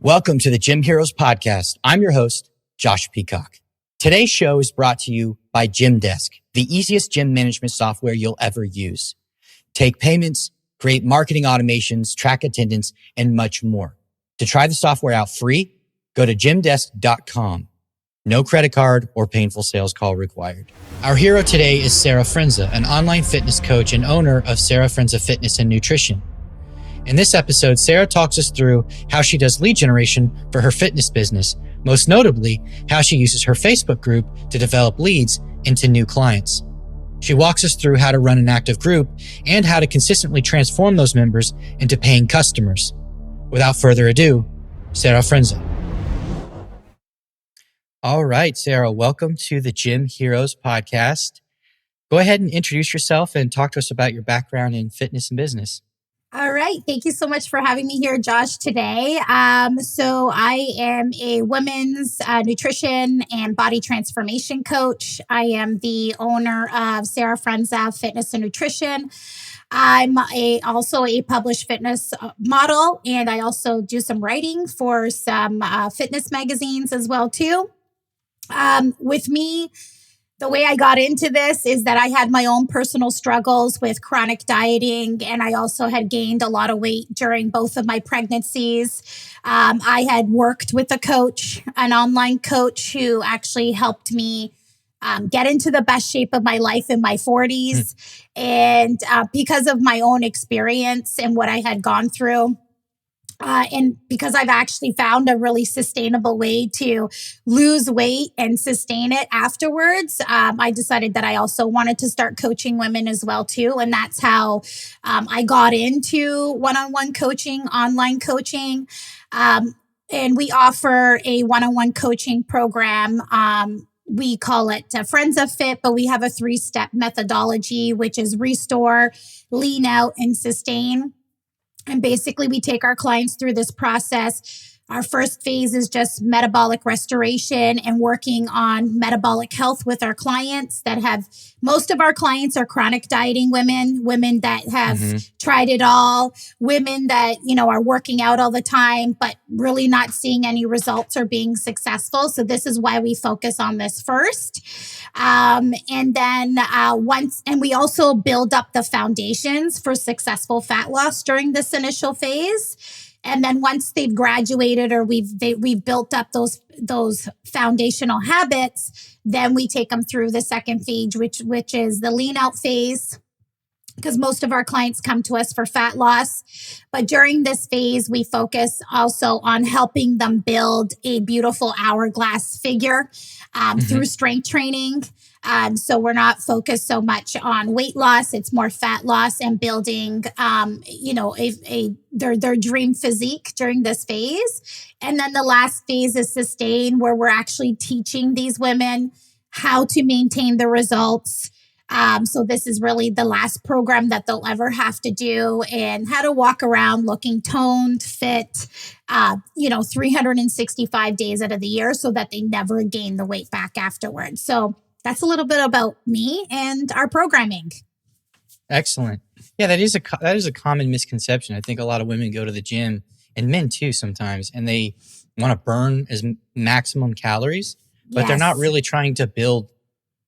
Welcome to the Gym Heroes Podcast. I'm your host, Josh Peacock. Today's show is brought to you by Gymdesk, the easiest gym management software you'll ever use. Take payments, create marketing automations, track attendance, and much more. To try the software out free, go to gymdesk.com. No credit card or painful sales call required. Our hero today is Sara Frenza, an online fitness coach and owner of Sara Frenza Fitness and Nutrition. In this episode, Sara talks us through how she does lead generation for her fitness business, most notably how she uses her Facebook group to develop leads into new clients. She walks us through how to run an active group and how to consistently transform those members into paying customers. Without further ado, Sara Frenza. All right, Sara, welcome to the Gym Heroes Podcast. Go ahead and introduce yourself and talk to us about your background in fitness and business. All right. Thank you so much for having me here, Josh, today. So I am a women's nutrition and body transformation coach. I am the owner of Sara Frenza Fitness and Nutrition. I'm also a published fitness model, and I also do some writing for some fitness magazines as well, too. With me, the way I got into this is that I had my own personal struggles with chronic dieting, and I also had gained a lot of weight during both of my pregnancies. I had worked with a coach, an online coach, who actually helped me get into the best shape of my life in my 40s. And because of my own experience and what I had gone through, and because I've actually found a really sustainable way to lose weight and sustain it afterwards, I decided that I also wanted to start coaching women as well, too. And that's how I got into one-on-one coaching, online coaching. And we offer a one-on-one coaching program. We call it Frenza Fit, but we have a 3-step methodology, which is restore, lean out, and sustain. And basically, we take our clients through this process. Our first phase is just metabolic restoration and working on metabolic health with our clients most of our clients are chronic dieting women that have tried it all, women that, are working out all the time, but really not seeing any results or being successful. So this is why we focus on this first. And then we also build up the foundations for successful fat loss during this initial phase. And then once they've graduated or we've built up those foundational habits, then we take them through the second phase, which is the lean out phase, because most of our clients come to us for fat loss. But during this phase, we focus also on helping them build a beautiful hourglass figure through strength training. So we're not focused so much on weight loss. It's more fat loss and building, their dream physique during this phase. And then the last phase is sustain, where we're actually teaching these women how to maintain the results. So this is really the last program that they'll ever have to do, and how to walk around looking toned, fit, 365 days out of the year, so that they never gain the weight back afterwards. So that's a little bit about me and our programming. Excellent. Yeah, that is a common misconception. I think a lot of women go to the gym, and men too sometimes, and they want to burn as maximum calories, but they're not really trying to build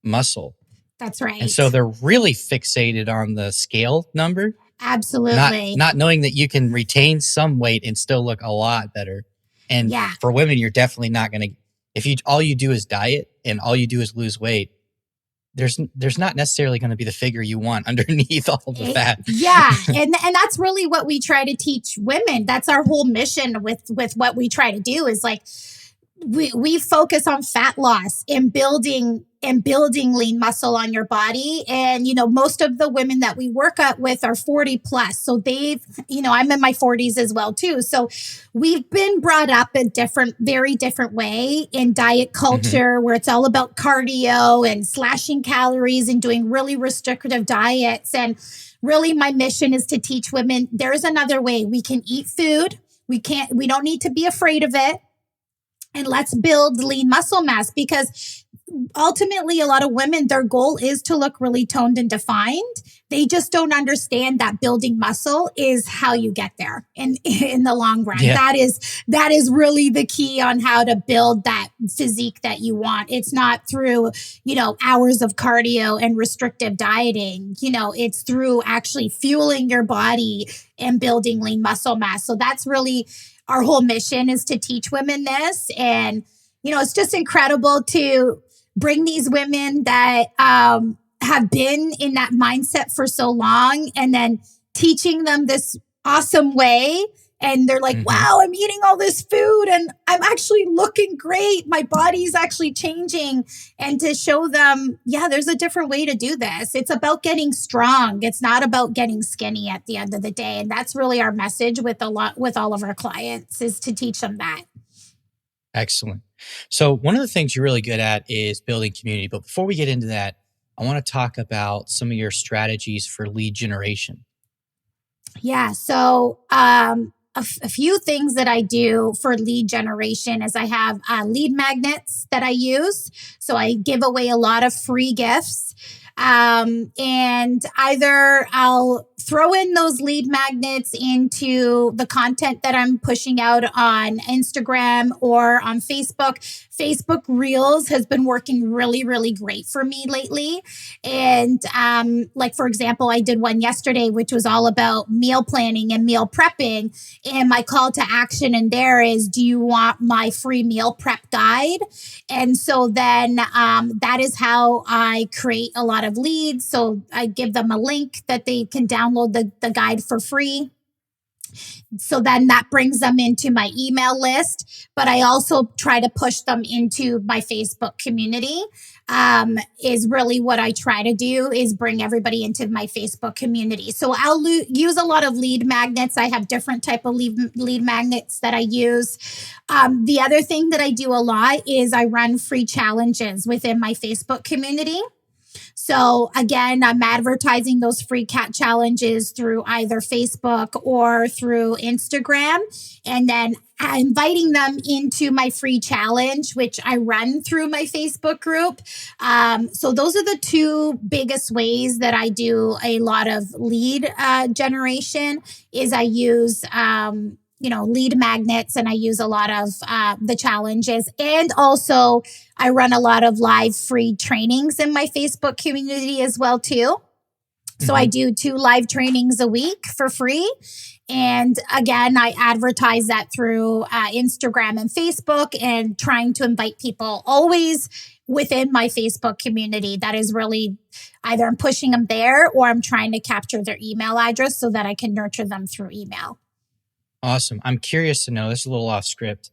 muscle. That's right. And so they're really fixated on the scale number. Absolutely. Not knowing that you can retain some weight and still look a lot better. And for women, you're definitely not going to, if all you do is diet and all you do is lose weight, there's not necessarily going to be the figure you want underneath all the fat. Yeah. And that's really what we try to teach women. That's our whole mission with what we try to do, is like, we focus on fat loss and building lean muscle on your body. And, most of the women that we work with are 40 plus. So I'm in my 40s as well too. So we've been brought up a very different way in diet culture, where it's all about cardio and slashing calories and doing really restrictive diets. And really my mission is to teach women there's another way. We can eat food. We don't need to be afraid of it. and let's build lean muscle mass, because ultimately a lot of women, their goal is to look really toned and defined. They just don't understand that building muscle is how you get there in the long run. Yeah. That is really the key on how to build that physique that you want. It's not through, hours of cardio and restrictive dieting. It's through actually fueling your body and building lean muscle mass. So that's really our whole mission, is to teach women this. And, it's just incredible to bring these women that have been in that mindset for so long, and then teaching them this awesome way. And they're like, wow, I'm eating all this food and I'm actually looking great. My body's actually changing. And to show them, yeah, there's a different way to do this. It's about getting strong. It's not about getting skinny at the end of the day. And that's really our message with all of our clients, is to teach them that. Excellent. So one of the things you're really good at is building community. But before we get into that, I want to talk about some of your strategies for lead generation. Yeah. So a few things that I do for lead generation is I have lead magnets that I use. So I give away a lot of free gifts. And either I'll throw in those lead magnets into the content that I'm pushing out on Instagram or on Facebook. Facebook Reels has been working really, really great for me lately. And like, for example, I did one yesterday, which was all about meal planning and meal prepping. And my call to action in there is, do you want my free meal prep guide? And so then that is how I create a lot of leads. So I give them a link that they can download the guide for free. So then that brings them into my email list, but I also try to push them into my Facebook community. Is really what I try to do, is bring everybody into my Facebook community. So I'll use a lot of lead magnets. I have different type of lead magnets that I use. The other thing that I do a lot is I run free challenges within my Facebook community. So again, I'm advertising those free cat challenges through either Facebook or through Instagram, and then inviting them into my free challenge, which I run through my Facebook group. So those are the two biggest ways that I do a lot of lead generation. Is I use lead magnets, and I use a lot of the challenges. And also I run a lot of live free trainings in my Facebook community as well too. So I do 2 live trainings a week for free. And again, I advertise that through Instagram and Facebook, and trying to invite people always within my Facebook community. That is really either I'm pushing them there, or I'm trying to capture their email address so that I can nurture them through email. Awesome. I'm curious to know, this is a little off script.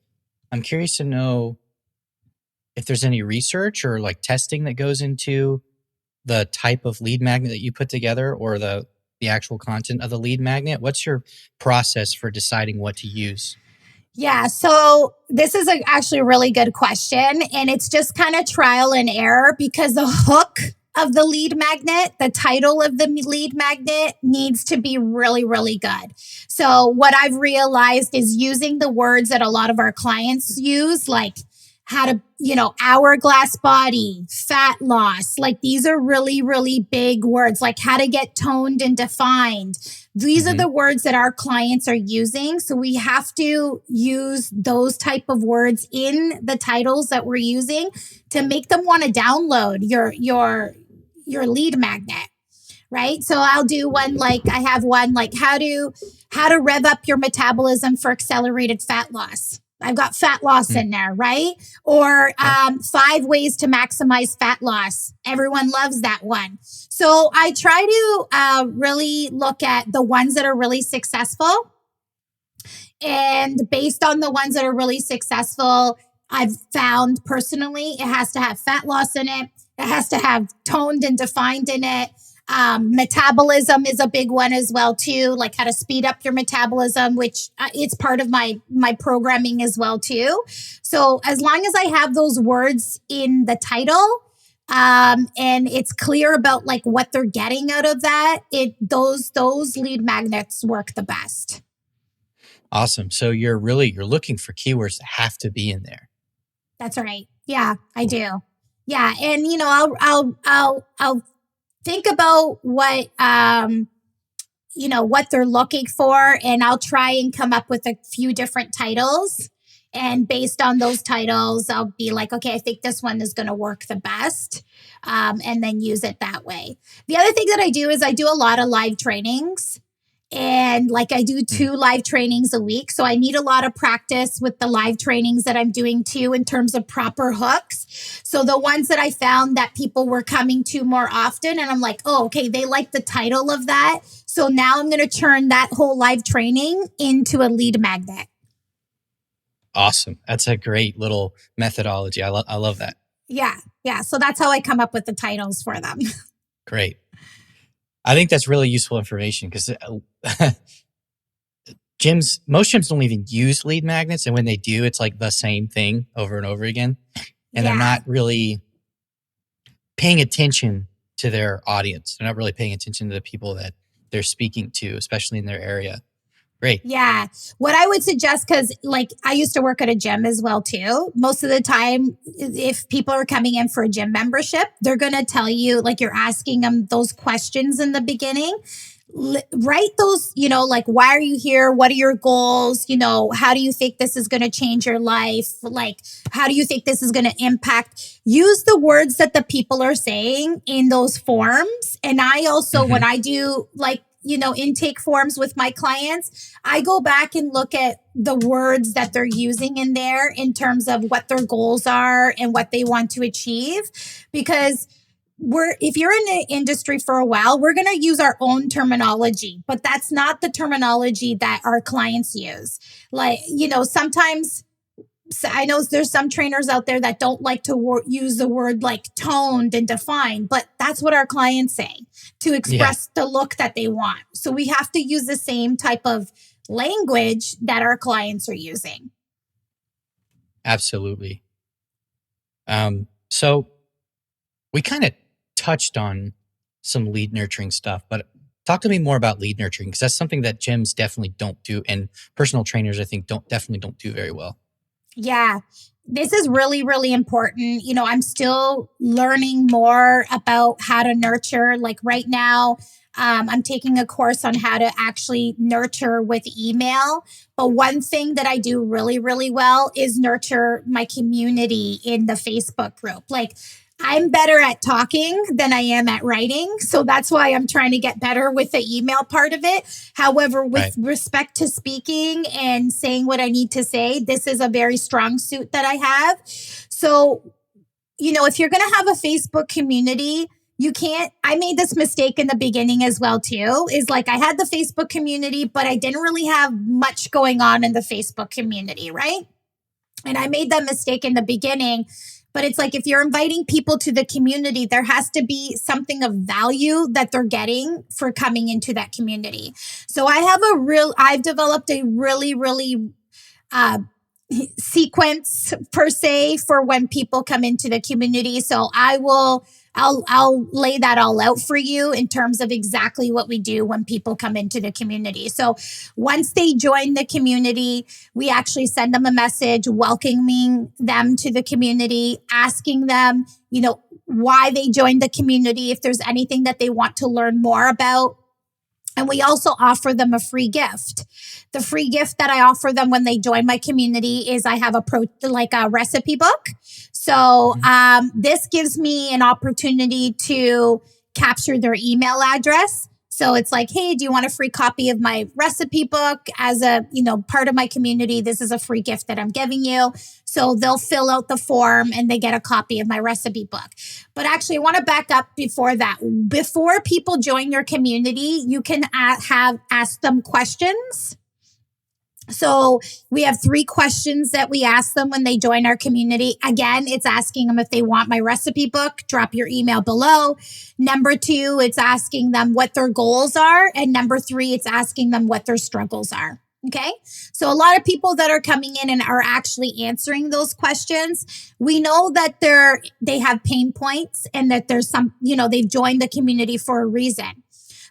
I'm curious to know if there's any research or like testing that goes into the type of lead magnet that you put together, or the actual content of the lead magnet. What's your process for deciding what to use? Yeah, so this is actually a really good question. And it's just kind of trial and error, because the hook of the lead magnet, the title of the lead magnet, needs to be really, really good. So what I've realized is using the words that a lot of our clients use, like how to, hourglass body, fat loss. Like these are really, really big words, like how to get toned and defined. These are the words that our clients are using. So we have to use those type of words in the titles that we're using to make them want to download your lead magnet. Right. So I'll do one, like I have one like how to rev up your metabolism for accelerated fat loss. I've got fat loss in there, right? Or 5 ways to maximize fat loss. Everyone loves that one. So I try to really look at the ones that are really successful. And based on the ones that are really successful, I've found personally, it has to have fat loss in it. It has to have toned and defined in it. Metabolism is a big one as well too, like how to speed up your metabolism, which it's part of my programming as well too. So as long as I have those words in the title, and it's clear about like what they're getting out of that, those lead magnets work the best. Awesome. So you're looking for keywords that have to be in there. That's right. Yeah, I do. Yeah. And, I'll think about what they're looking for, and I'll try and come up with a few different titles. And based on those titles, I'll be like, okay, I think this one is going to work the best. And then use it that way. The other thing that I do is I do a lot of live trainings. And like I do 2 live trainings a week. So I need a lot of practice with the live trainings that I'm doing too in terms of proper hooks. So the ones that I found that people were coming to more often, and I'm like, oh, okay, they like the title of that. So now I'm going to turn that whole live training into a lead magnet. Awesome. That's a great little methodology. I love that. Yeah. Yeah. So that's how I come up with the titles for them. Great. I think that's really useful information because most gyms don't even use lead magnets. And when they do, it's like the same thing over and over again. And they're not really paying attention to their audience. They're not really paying attention to the people that they're speaking to, especially in their area. Great. Yeah. What I would suggest, because like I used to work at a gym as well too. Most of the time, if people are coming in for a gym membership, they're going to tell you, like you're asking them those questions in the beginning. Write those, like, why are you here? What are your goals? How do you think this is going to change your life? Like, how do you think this is going to impact? Use the words that the people are saying in those forms. And I also, when I do like, intake forms with my clients, I go back and look at the words that they're using in there in terms of what their goals are and what they want to achieve. Because if you're in the industry for a while, we're going to use our own terminology, but that's not the terminology that our clients use. Like, sometimes I know there's some trainers out there that don't like to use the word like toned and defined, but that's what our clients say to express the look that they want. So we have to use the same type of language that our clients are using. Absolutely. So we kind of touched on some lead nurturing stuff, but talk to me more about lead nurturing, because that's something that gyms definitely don't do, and personal trainers, I think, definitely don't do very well. Yeah, this is really, really important. I'm still learning more about how to nurture. Like right now, I'm taking a course on how to actually nurture with email. But one thing that I do really, really well is nurture my community in the Facebook group. Like, I'm better at talking than I am at writing. So that's why I'm trying to get better with the email part of it. However, with respect to speaking and saying what I need to say, this is a very strong suit that I have. So, if you're going to have a Facebook community, I made this mistake in the beginning as well too, is like I had the Facebook community, but I didn't really have much going on in the Facebook community, right? And I made that mistake in the beginning. But it's like, if you're inviting people to the community, there has to be something of value that they're getting for coming into that community. So I've developed a really, really sequence per se for when people come into the community. So I'll lay that all out for you in terms of exactly what we do when people come into the community. So once they join the community, we actually send them a message welcoming them to the community, asking them, why they joined the community, if there's anything that they want to learn more about. And we also offer them a free gift. The free gift that I offer them when they join my community is I have a recipe book. So this gives me an opportunity to capture their email address. So it's like, hey, do you want a free copy of my recipe book as a, part of my community? This is a free gift that I'm giving you. So they'll fill out the form and they get a copy of my recipe book. But actually, I want to back up before that. Before people join your community, you can ask them questions. So we have 3 questions that we ask them when they join our community. Again, it's asking them if they want my recipe book. Drop your email below. Number 2, it's asking them what their goals are. And number 3, it's asking them what their struggles are. Okay. So a lot of people that are coming in and are actually answering those questions, we know that they have pain points and that there's some, they've joined the community for a reason.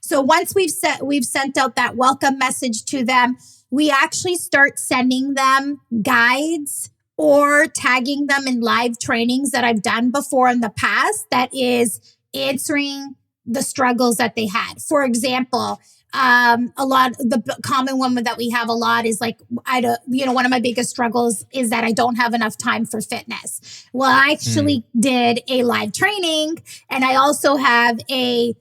So once we've sent out that welcome message to them, we actually start sending them guides or tagging them in live trainings that I've done before in the past that is answering the struggles that they had. For example, a lot the common one that we have a lot is like, I don't, one of my biggest struggles is that I don't have enough time for fitness. Well, I actually did a live training, and I also have a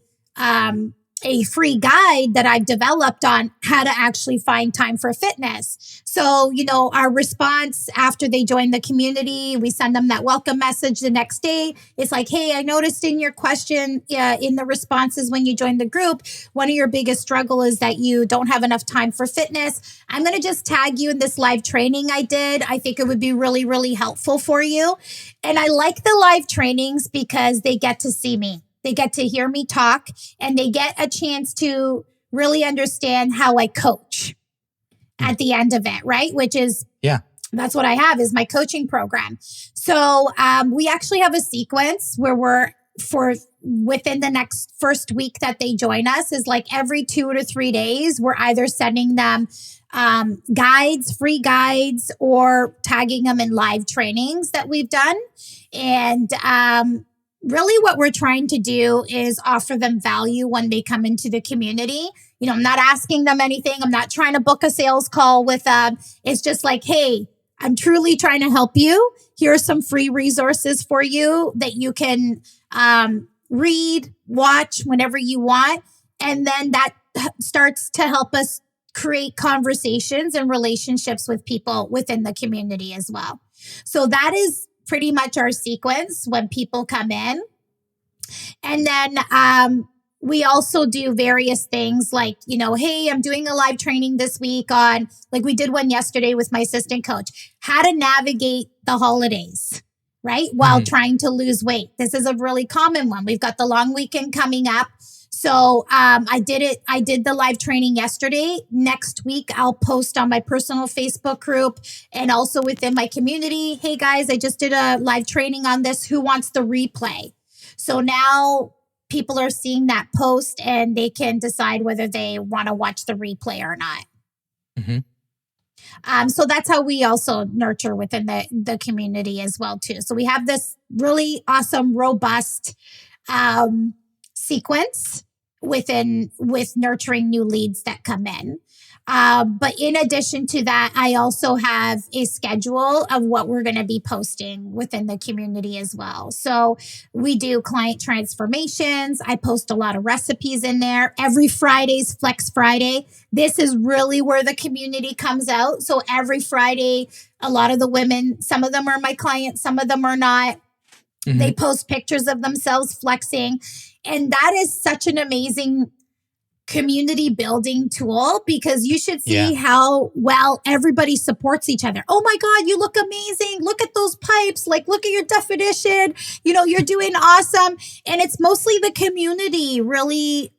free guide that I've developed on how to actually find time for fitness. So, our response after they join the community, we send them that welcome message the next day. It's like, hey, I noticed in your question, in the responses when you join the group, one of your biggest struggle is that you don't have enough time for fitness. I'm going to just tag you in this live training I did. I think it would be really, really helpful for you. And I like the live trainings because they get to see me. They get to hear me talk, and they get a chance to really understand how I coach at the end of it, right? Which is, that's what I have is my coaching program. So we actually have a sequence where within the next first week that they join us is like every 2 to 3 days, we're either sending them guides, free guides, or tagging them in live trainings that we've done. And really what we're trying to do is offer them value when they come into the community. I'm not asking them anything. I'm not trying to book a sales call with them. It's just like, hey, I'm truly trying to help you. Here are some free resources for you that you can read, watch whenever you want. And then that starts to help us create conversations and relationships with people within the community as well. So that is pretty much our sequence when people come in. And then we also do various things like, hey, I'm doing a live training this week on, like we did one yesterday with my assistant coach, how to navigate the holidays, right? While trying to lose weight. This is a really common one. We've got the long weekend coming up. So I did the live training yesterday. Next week, I'll post on my personal Facebook group and also within my community. Hey guys, I just did a live training on this. Who wants the replay? So now people are seeing that post and they can decide whether they want to watch the replay or not. So that's how we also nurture within the community as well too. So we have this really awesome, robust sequence with nurturing new leads that come in. But in addition to that, I also have a schedule of what we're going to be posting within the community as well. So we do client transformations. I post a lot of recipes in there. Every Friday's Flex Friday. This is really where the community comes out. So every Friday, a lot of the women, some of them are my clients, some of them are not. They post pictures of themselves flexing. And that is such an amazing community building tool because you should see how well everybody supports each other. Oh my God, you look amazing. Look at those pipes. Like, look at your definition. You're doing awesome. And it's mostly the community really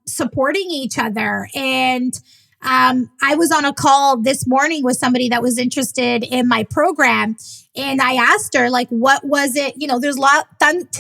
supporting each other. And I was on a call this morning with somebody that was interested in my program. And I asked her, like, what was it? There's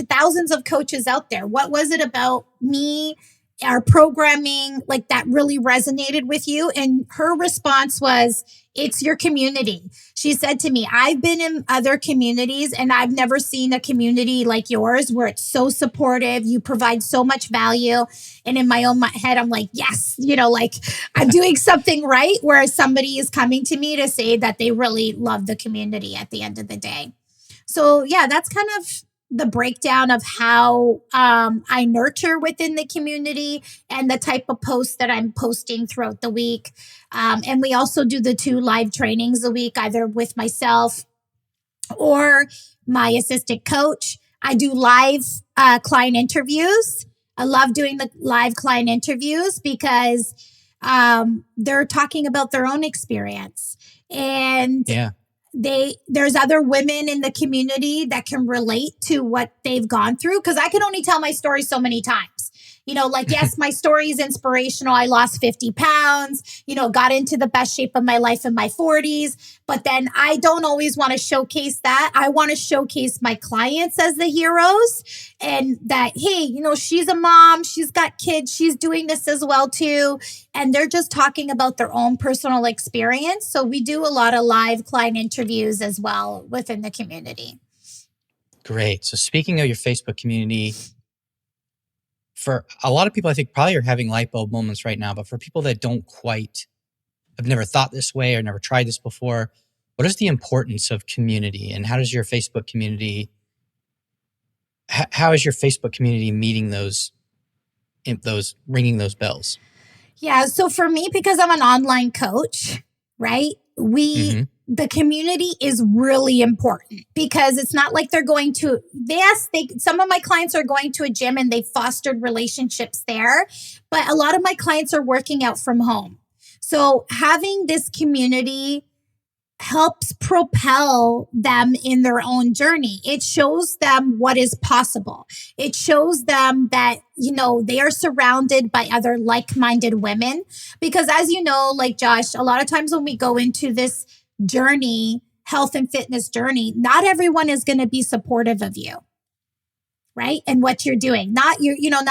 thousands of coaches out there. What was it about me, our programming, like that really resonated with you? And her response was, it's your community. She said to me, I've been in other communities and I've never seen a community like yours where it's so supportive. You provide so much value. And in my own head, I'm like, yes, like I'm doing something right, where somebody is coming to me to say that they really love the community at the end of the day. So yeah, that's kind of the breakdown of how I nurture within the community and the type of posts that I'm posting throughout the week. And we also do the 2 live trainings a week, either with myself or my assistant coach. I do live client interviews. I love doing the live client interviews because they're talking about their own experience. And there's other women in the community that can relate to what they've gone through, because I can only tell my story so many times. Like, yes, my story is inspirational. I lost 50 pounds, got into the best shape of my life in my 40s. But then I don't always want to showcase that. I want to showcase my clients as the heroes, and that, hey, she's a mom, she's got kids, she's doing this as well too. And they're just talking about their own personal experience. So we do a lot of live client interviews as well within the community. Great. So speaking of your Facebook community, for a lot of people, I think probably are having light bulb moments right now, but for people that have never thought this way or never tried this before, what is the importance of community, and how does your Facebook community, how is your Facebook community meeting those ringing those bells? Yeah. So for me, because I'm an online coach, right? The community is really important, because it's not like they're going to, some of my clients are going to a gym and they've fostered relationships there, but a lot of my clients are working out from home. So having this community helps propel them in their own journey. It shows them what is possible. It shows them that, they are surrounded by other like-minded women. Because as you know, like Josh, a lot of times when we go into this journey, health and fitness journey, not everyone is going to be supportive of you, right? And what you're doing. Not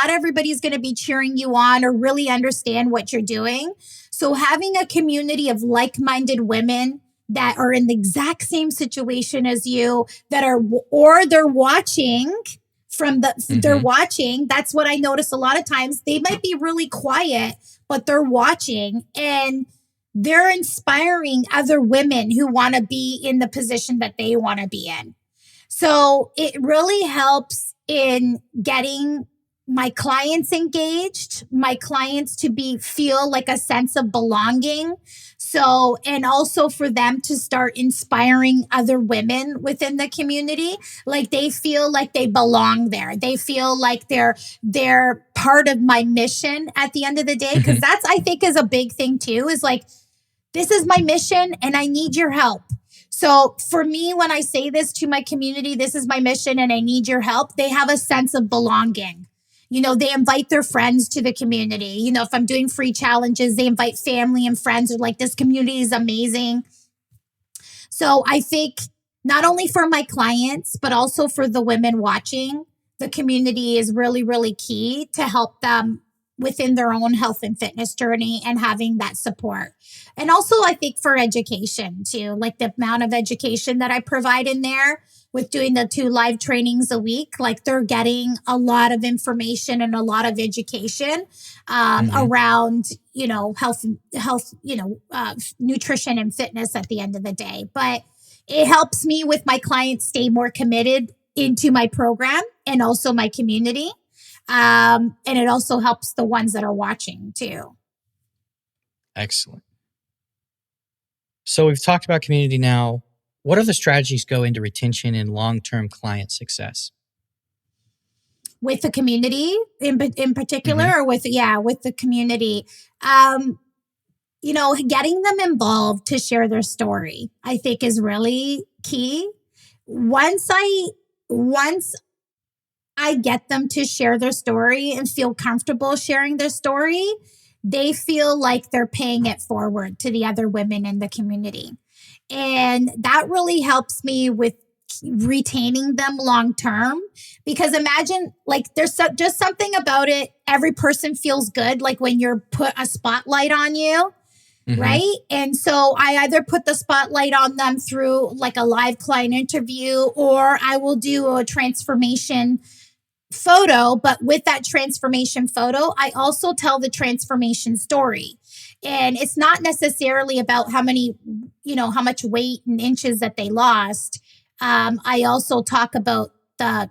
everybody's going to be cheering you on or really understand what you're doing. So having a community of like-minded women that are in the exact same situation as you, they're watching they're watching. That's what I notice a lot of times. They might be really quiet, but they're watching, and they're inspiring other women who want to be in the position that they want to be in. So it really helps in getting my clients engaged, my clients to feel like a sense of belonging. So, and also for them to start inspiring other women within the community, like they feel like they belong there. They feel like they're part of my mission at the end of the day. Because that's, I think, is a big thing too, is like, this is my mission and I need your help. So for me, when I say this to my community, this is my mission and I need your help, they have a sense of belonging. They invite their friends to the community. If I'm doing free challenges, they invite family and friends. They're like, this community is amazing. So I think not only for my clients, but also for the women watching, the community is really, really key to help them within their own health and fitness journey and having that support. And also, I think for education too, like the amount of education that I provide in there with doing the 2 live trainings a week, like they're getting a lot of information and a lot of education around, health, nutrition and fitness at the end of the day. But it helps me with my clients stay more committed into my program and also my community. And it also helps the ones that are watching too. Excellent. So we've talked about community now. What other strategies go into retention and long-term client success? With the community in particular, or with the community, getting them involved to share their story, I think is really key. Once I get them to share their story and feel comfortable sharing their story, they feel like they're paying it forward to the other women in the community. And that really helps me with retaining them long term, because imagine, like, there's just something about it. Every person feels good, like when you're put a spotlight on you. Right. And so I either put the spotlight on them through like a live client interview, or I will do a transformation photo. But with that transformation photo, I also tell the transformation story. And it's not necessarily about how much weight and inches that they lost. I also talk about the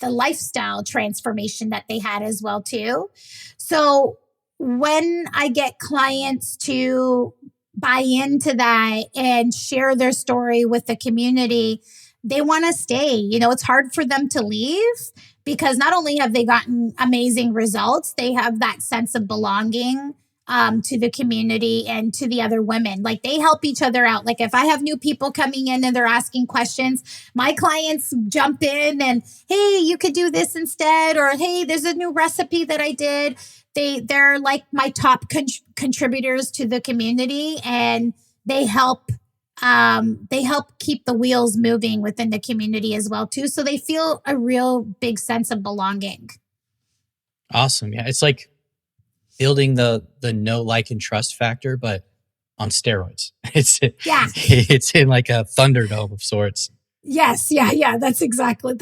lifestyle transformation that they had as well too. So when I get clients to buy into that and share their story with the community, they want to stay. It's hard for them to leave, because not only have they gotten amazing results, they have that sense of belonging to the community and to the other women. Like they help each other out. Like if I have new people coming in and they're asking questions, my clients jump in and, hey, you could do this instead, or hey, there's a new recipe that I did. They're like my top contributors to the community, and they help keep the wheels moving within the community as well too. So they feel a real big sense of belonging. Awesome. Yeah. It's like building the know, like, and trust factor, but on steroids. It's in like a Thunderdome of sorts. Yes. Yeah. That's exactly it.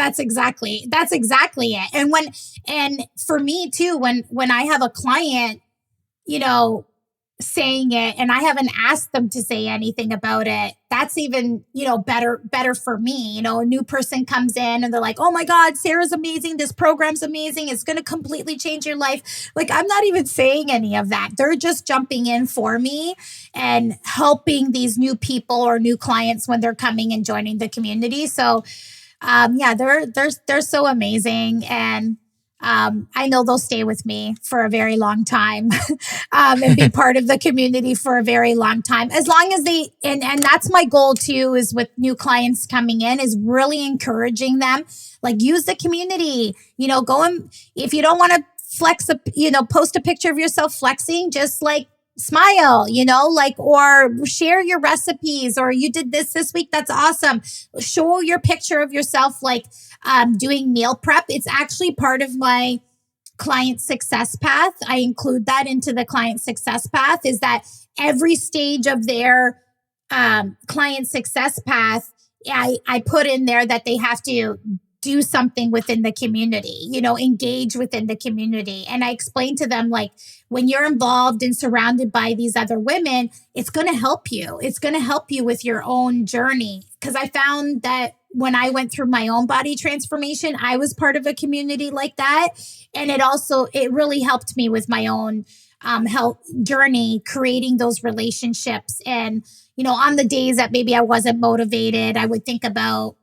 And for me too, when I have a client, saying it and I haven't asked them to say anything about it, that's even, better for me. A new person comes in and they're like, oh my God, Sarah's amazing. This program's amazing. It's going to completely change your life. Like, I'm not even saying any of that. They're just jumping in for me and helping these new people or new clients when they're coming and joining the community. So, they're so amazing. And I know they'll stay with me for a very long time and be part of the community for a very long time. As long as and that's my goal too, is with new clients coming in, is really encouraging them, like, use the community, go and, if you don't want to flex, post a picture of yourself flexing, just like smile, or share your recipes, or you did this week. That's awesome. Show your picture of yourself, like, doing meal prep. It's actually part of my client success path. I include that into the client success path, is that every stage of their client success path, I put in there that they have to do something within the community, engage within the community. And I explain to them, like, when you're involved and surrounded by these other women, it's going to help you. It's going to help you with your own journey. Because I found that when I went through my own body transformation, I was part of a community like that. And it really helped me with my own health journey, creating those relationships. And, on the days that maybe I wasn't motivated, I would think about,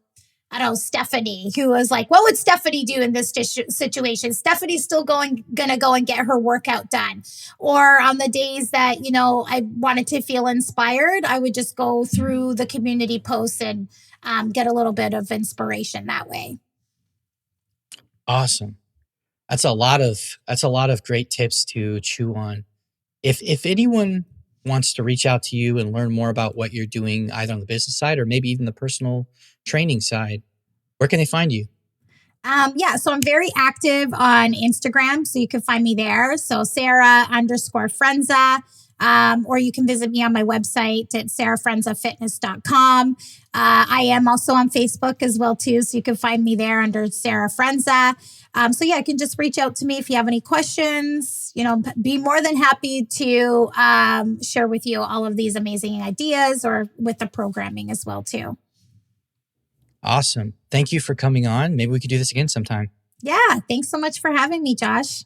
Stephanie, who was like, what would Stephanie do in this situation? Stephanie's still gonna go and get her workout done. Or on the days that, I wanted to feel inspired, I would just go through the community posts and get a little bit of inspiration that way. Awesome. That's a lot of great tips to chew on. If anyone wants to reach out to you and learn more about what you're doing, either on the business side or maybe even the personal training side, where can they find you? So I'm very active on Instagram, so you can find me there. So Sara_Frenza. Or you can visit me on my website at sarafrenzafitness.com. I am also on Facebook as well too, so you can find me there under Sara Frenza. You can just reach out to me if you have any questions. Be more than happy to share with you all of these amazing ideas, or with the programming as well too. Awesome. Thank you for coming on. Maybe we could do this again sometime. Yeah. Thanks so much for having me, Josh.